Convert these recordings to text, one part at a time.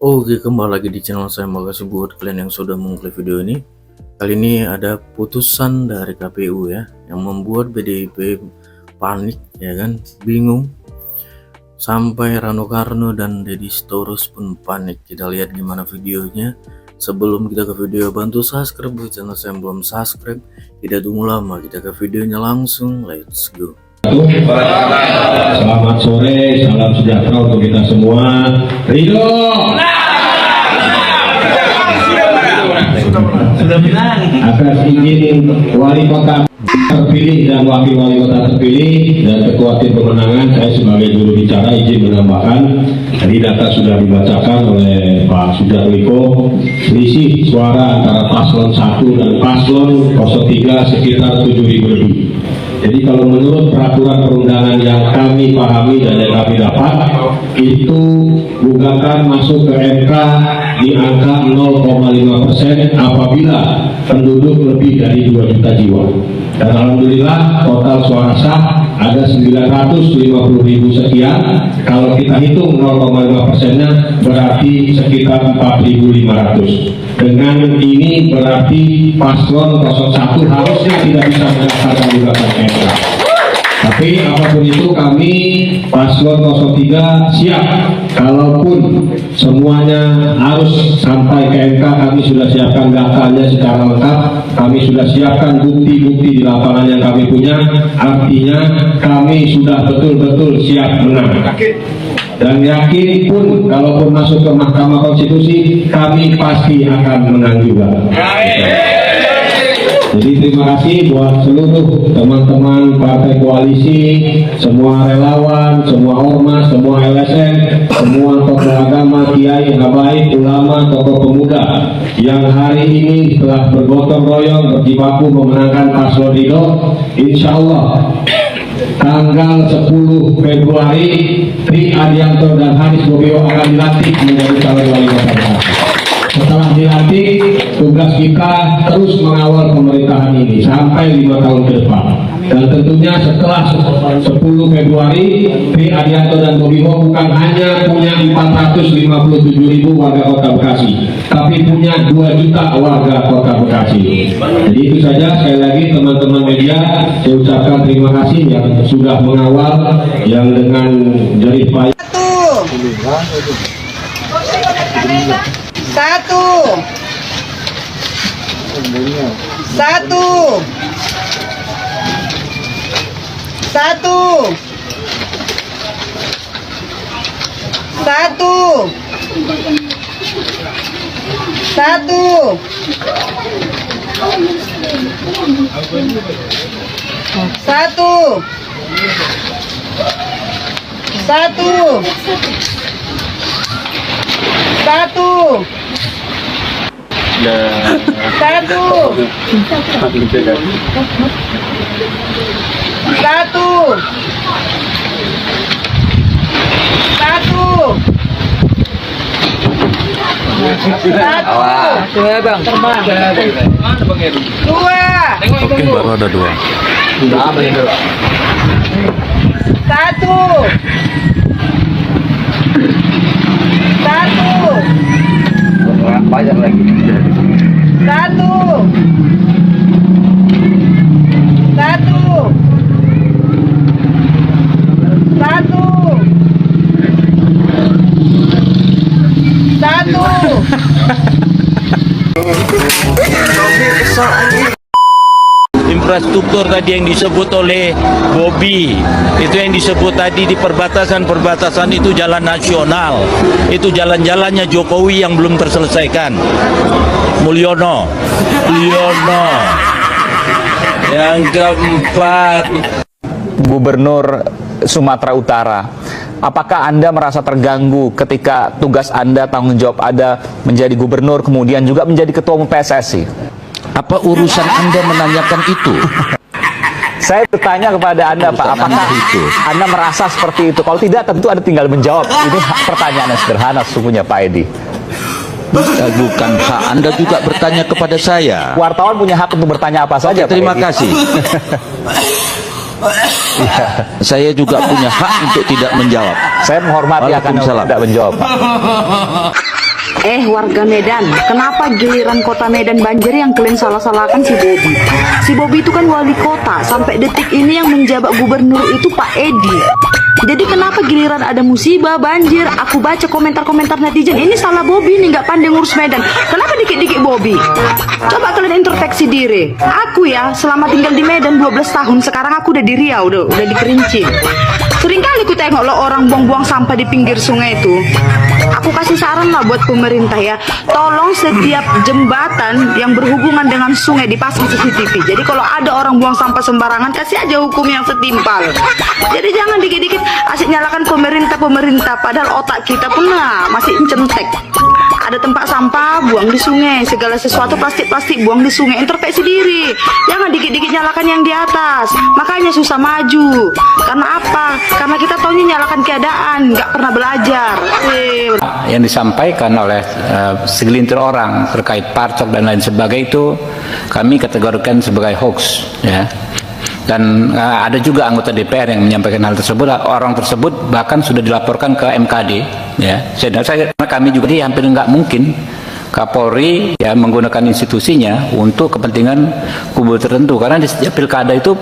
Oke, kembali lagi di channel saya. Makasih buat kalian yang sudah mengklik video ini. Kali ini ada putusan dari KPU ya, yang membuat PDIP panik ya kan, bingung. Sampai Rano Karno dan Deddy Sitorus pun panik. Kita lihat gimana videonya. Sebelum kita ke video, bantu subscribe buat channel saya yang belum subscribe. Tidak tunggu lama, kita ke videonya langsung. Let's go. Selamat sore, salam sejahtera untuk kita semua. Ridho. Atas izin wali kota terpilih dan wakil wali kota terpilih dan ketua tim pemenangan, saya sebagai juru bicara izin menambahkan, tadi data sudah dibacakan oleh Pak Sujarwiko. Selisih suara antara paslon 1 dan paslon 03 sekitar 7.000 lebih. Jadi kalau menurut peraturan perundangan yang kami pahami dan yang kami dapat, itu gugatan masuk ke MK di angka 0,5% apabila penduduk lebih dari 2 juta jiwa. Dan alhamdulillah total suara sah ada 950.000 sekian. Kalau kita hitung 0,5%-nya berarti sekitar 4.500. Dengan ini berarti paslon 01 harusnya tidak bisa mendaftarkan gugatan MK. Tapi apapun itu kami paslon 03 siap. Kalaupun semuanya harus sampai ke MK, kami sudah siapkan datanya secara lengkap. Kami sudah siapkan bukti-bukti di lapangan yang kami punya. Artinya kami sudah betul-betul siap menang. Dan yakin pun kalaupun masuk ke Mahkamah Konstitusi, kami pasti akan menang juga. Jadi terima kasih buat seluruh teman-teman partai koalisi, semua relawan, semua ormas, semua LSM, semua tokoh agama, kiai, habaib, ulama, tokoh pemuda yang hari ini telah bergotong royong berjibaku memenangkan paslon Ridho. Insya Allah tanggal 10 Februari Tri Adianto dan Haris Bobio akan dilantik menjadi calon wali kota Bekasi. Setelah dilantik, tugas kita terus mengawal pemerintahan ini sampai 5 tahun ke depan. Dan tentunya setelah 10 Februari, Tri Adianto dan Bobio bukan hanya punya 457.000 warga kota Bekasi, tapi punya 2 juta warga kota Bekasi. Jadi itu saja, sekali lagi teman-teman media, saya ucapkan terima kasih yang sudah mengawal, yang dengan jerih payah. Satu. Oke, baru ada 2. Banyak lagi. Infrastruktur tadi yang disebut oleh Bobby, itu yang disebut tadi di perbatasan-perbatasan itu jalan nasional, itu jalan-jalannya Jokowi yang belum terselesaikan. Mulyono. Yang keempat, Gubernur Sumatera Utara, apakah Anda merasa terganggu ketika tugas Anda, tanggung jawab Anda menjadi gubernur, kemudian juga menjadi ketua umum PSSI? apa urusan Anda menanyakan itu? Saya bertanya kepada Anda, Pak, apakah Anda merasa seperti itu? Kalau tidak, tentu Anda tinggal menjawab. Ini pertanyaan yang sederhana sesungguhnya, Pak Edi. Bukan hak Anda juga bertanya kepada saya. Wartawan punya hak untuk bertanya apa saja. Terima kasih. Saya juga punya hak untuk tidak menjawab. Saya menghormati akan tidak menjawab, Pak. Warga Medan, kenapa giliran kota Medan banjir yang kalian salah-salahkan si Bobi? Si Bobi itu kan wali kota, sampai detik ini yang menjabat gubernur itu Pak Edi. Jadi kenapa giliran ada musibah, banjir, aku baca komentar-komentar netizen, ini salah Bobi nih, nggak pandai ngurus Medan. Kenapa dikit-dikit Bobi? Coba kalian introspeksi diri. Aku ya, selama tinggal di Medan 12 tahun, sekarang aku udah di Riau, udah di Kerinci. Seringkali ku tengok lo orang buang-buang sampah di pinggir sungai itu. Aku kasih saran lah buat pemerintah ya, tolong setiap jembatan yang berhubungan dengan sungai dipasang CCTV. Jadi kalau ada orang buang sampah sembarangan, kasih aja hukum yang setimpal. Jadi jangan dikit-dikit asik nyalakan pemerintah, padahal otak kita pun masih centek. Ada tempat sampah, buang di sungai. Segala sesuatu plastik-plastik buang di sungai. Introspeksi diri. Jangan dikit-dikit nyalakan yang di atas. Makanya susah maju. Karena apa? Karena kita taunya nyalakan keadaan, nggak pernah belajar. Yang disampaikan oleh segelintir orang terkait parcok dan lain sebagainya itu kami kategorikan sebagai hoax, ya. Dan ada juga anggota DPR yang menyampaikan hal tersebut. Orang tersebut bahkan sudah dilaporkan ke MKD, ya. Kami juga hampir nggak mungkin Kapolri ya menggunakan institusinya untuk kepentingan kubu tertentu, karena di setiap pilkada itu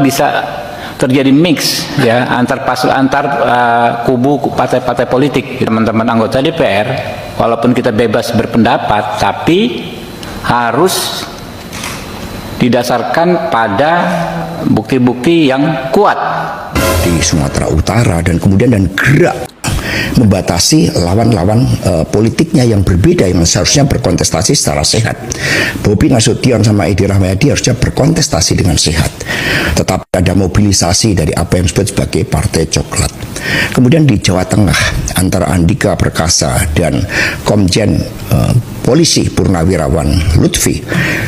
bisa terjadi mix ya antar kubu partai-partai politik. Teman-teman anggota DPR, walaupun kita bebas berpendapat, tapi harus didasarkan pada bukti-bukti yang kuat di Sumatera Utara dan kemudian gerak membatasi lawan-lawan politiknya yang berbeda yang seharusnya berkontestasi secara sehat. Bobi Nasution sama Edi Rahmayadi harusnya berkontestasi dengan sehat, tetapi ada mobilisasi dari apa yang disebut sebagai Partai Coklat. Kemudian di Jawa Tengah antara Andika Perkasa dan Komjen Polisi Purnawirawan Lutfi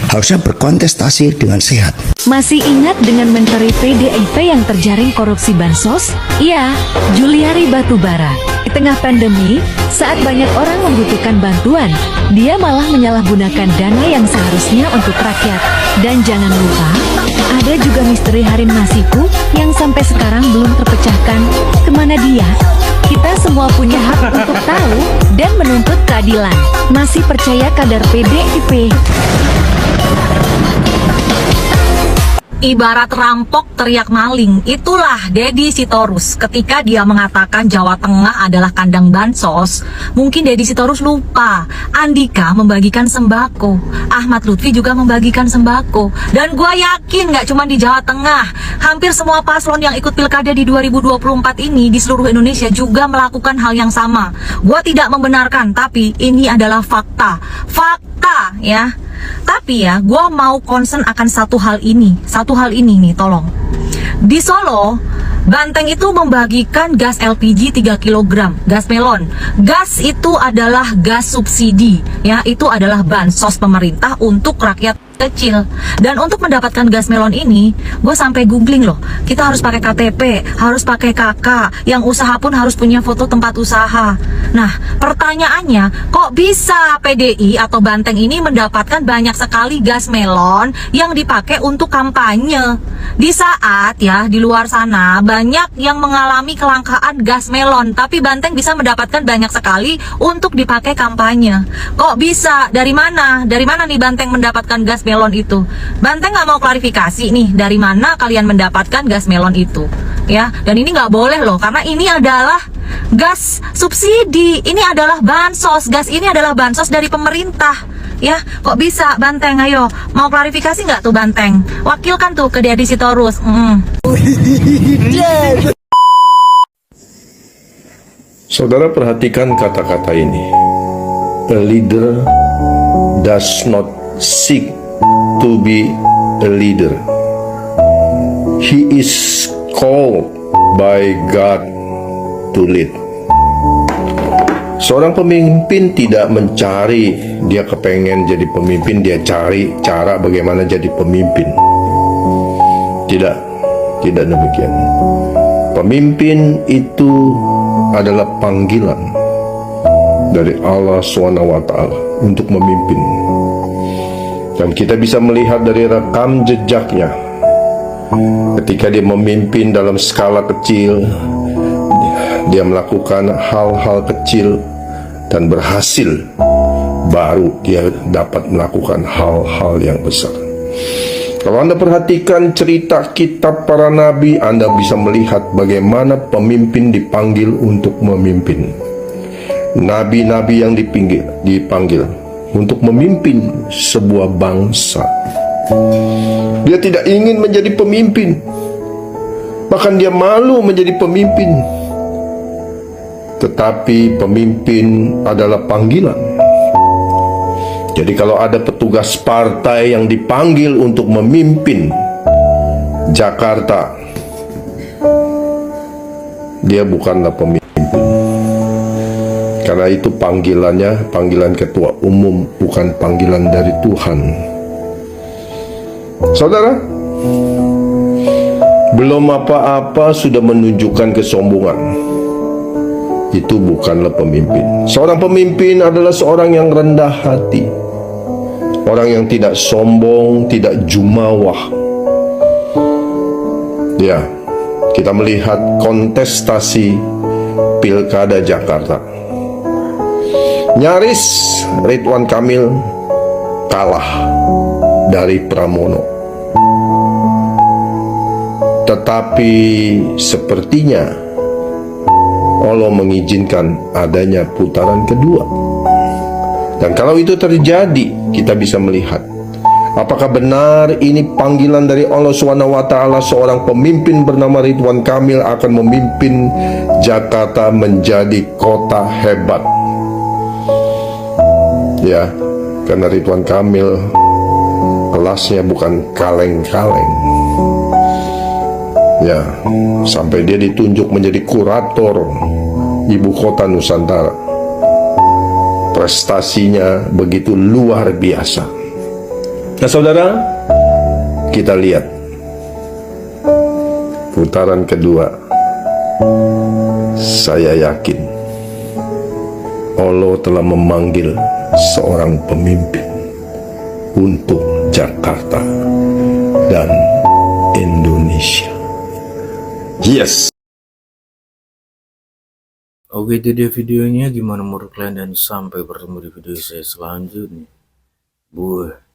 harusnya berkontestasi dengan sehat. Masih ingat dengan Menteri PDIP yang terjaring korupsi bansos? Iya, Juliari Batubara. Di tengah pandemi, saat banyak orang membutuhkan bantuan, dia malah menyalahgunakan dana yang seharusnya untuk rakyat. Dan jangan lupa, ada juga misteri Harun Masiku yang sampai sekarang belum terpecahkan. Kemana dia? Kita semua punya hak untuk tahu dan menuntut keadilan. Masih percaya kader PDIP? Ibarat rampok teriak maling, itulah Deddy Sitorus ketika dia mengatakan Jawa Tengah adalah kandang bansos. Mungkin Deddy Sitorus lupa, Andika membagikan sembako, Ahmad Lutfi juga membagikan sembako. Dan gua yakin gak cuma di Jawa Tengah, hampir semua paslon yang ikut pilkada di 2024 ini di seluruh Indonesia juga melakukan hal yang sama. Gua tidak membenarkan, tapi ini adalah fakta. Fakta ya. Tapi ya, gue mau concern akan satu hal ini nih, tolong. Di Solo, Banteng itu membagikan gas LPG 3 kg, gas melon. Gas itu adalah gas subsidi, ya, itu adalah bansos pemerintah untuk rakyat kecil. Dan untuk mendapatkan gas melon ini, gue sampai googling loh, kita harus pakai KTP, harus pakai KK, yang usaha pun harus punya foto tempat usaha. Nah, pertanyaannya, kok bisa PDI atau Banteng ini mendapatkan banyak sekali gas melon yang dipakai untuk kampanye? Di saat ya, di luar sana banyak yang mengalami kelangkaan gas melon, tapi Banteng bisa mendapatkan banyak sekali untuk dipakai kampanye. Kok bisa? Dari mana? Dari mana nih Banteng mendapatkan gas melon itu? Banteng nggak mau klarifikasi nih, dari mana kalian mendapatkan gas melon itu? Ya, dan ini nggak boleh loh, karena ini adalah gas subsidi, ini adalah bansos, gas ini adalah bansos dari pemerintah. Ya, kok bisa Banteng? Ayo, mau klarifikasi nggak tuh Banteng? Wakilkan tuh ke Deddy Sitorus. Saudara perhatikan kata-kata ini. A leader does not seek to be a leader. He is called by God to lead. Seorang pemimpin tidak mencari dia kepengen jadi pemimpin, dia cari cara bagaimana jadi pemimpin. Tidak demikian. Pemimpin itu adalah panggilan dari Allah SWT untuk memimpin. Dan kita bisa melihat dari rekam jejaknya ketika dia memimpin dalam skala kecil, dia melakukan hal-hal kecil, dan berhasil, baru dia dapat melakukan hal-hal yang besar. Kalau Anda perhatikan cerita kitab para nabi, Anda bisa melihat bagaimana pemimpin dipanggil untuk memimpin. Nabi-nabi yang dipanggil untuk memimpin sebuah bangsa. Dia tidak ingin menjadi pemimpin, bahkan dia malu menjadi pemimpin. Tetapi pemimpin adalah panggilan. Jadi kalau ada petugas partai yang dipanggil untuk memimpin Jakarta, dia bukanlah pemimpin. Karena itu panggilannya panggilan ketua umum, bukan panggilan dari Tuhan. Saudara, belum apa-apa sudah menunjukkan kesombongan. Itu bukanlah pemimpin. Seorang pemimpin adalah seorang yang rendah hati, orang yang tidak sombong, tidak jumawah. Ya, kita melihat kontestasi Pilkada Jakarta. Nyaris Ridwan Kamil kalah dari Pramono. Tetapi sepertinya Allah mengizinkan adanya putaran kedua. Dan kalau itu terjadi, kita bisa melihat apakah benar ini panggilan dari Allah SWT. Seorang pemimpin bernama Ridwan Kamil akan memimpin Jakarta menjadi kota hebat. Ya, karena Ridwan Kamil kelasnya bukan kaleng-kaleng. Ya, sampai dia ditunjuk menjadi kurator ibu kota Nusantara. Prestasinya begitu luar biasa. Nah saudara, kita lihat putaran kedua. Saya yakin Allah telah memanggil seorang pemimpin untuk Jakarta dan Indonesia. Yes. Oke, itu dia videonya. Gimana menurut kalian, dan sampai bertemu di video saya selanjutnya. Buah.